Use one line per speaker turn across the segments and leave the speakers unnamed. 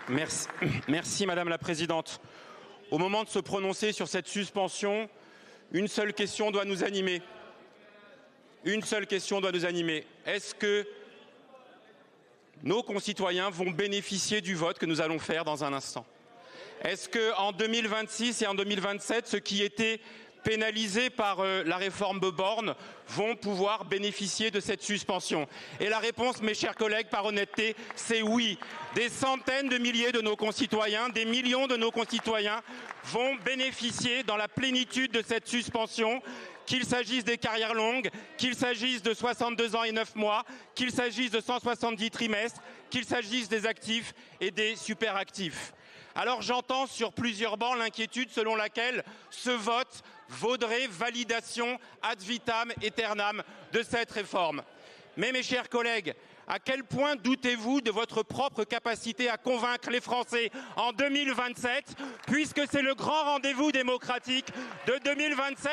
Merci Madame la Présidente. Au moment de se prononcer sur cette suspension, une seule question doit nous animer. Est-ce que nos concitoyens vont bénéficier du vote que nous allons faire dans un instant? Est-ce qu'en 2026 et en 2027, ceux qui étaient pénalisés par la réforme Borne vont pouvoir bénéficier de cette suspension? Et la réponse, mes chers collègues, par honnêteté, c'est oui. Des centaines de milliers de nos concitoyens, des millions de nos concitoyens vont bénéficier dans la plénitude de cette suspension, qu'il s'agisse des carrières longues, qu'il s'agisse de 62 ans et 9 mois, qu'il s'agisse de 170 trimestres, qu'il s'agisse des actifs et des superactifs. Alors j'entends sur plusieurs bancs l'inquiétude selon laquelle ce vote vaudrait validation ad vitam aeternam de cette réforme. Mais mes chers collègues, à quel point doutez-vous de votre propre capacité à convaincre les Français en 2027, puisque c'est le grand rendez-vous démocratique de 2027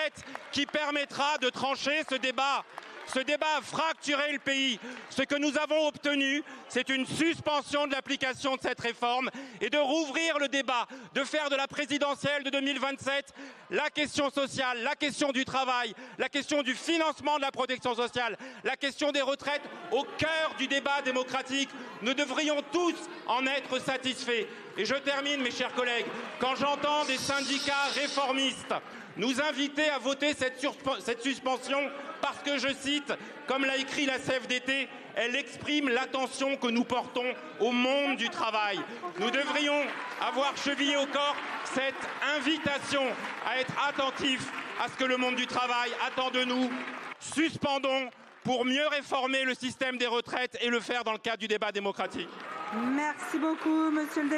qui permettra de trancher ce débat. Ce débat a fracturé le pays. Ce que nous avons obtenu, c'est une suspension de l'application de cette réforme et de rouvrir le débat, de faire de la présidentielle de 2027 la question sociale, la question du travail, la question du financement de la protection sociale, la question des retraites au cœur du débat démocratique. Nous devrions tous en être satisfaits. Et je termine, mes chers collègues, quand j'entends des syndicats réformistes nous inviter à voter cette suspension parce que, je cite, comme l'a écrit la CFDT, elle exprime l'attention que nous portons au monde du travail. Nous devrions avoir chevillé au corps cette invitation à être attentifs à ce que le monde du travail attend de nous. Suspendons pour mieux réformer le système des retraites et le faire dans le cadre du débat démocratique.
Merci beaucoup, monsieur le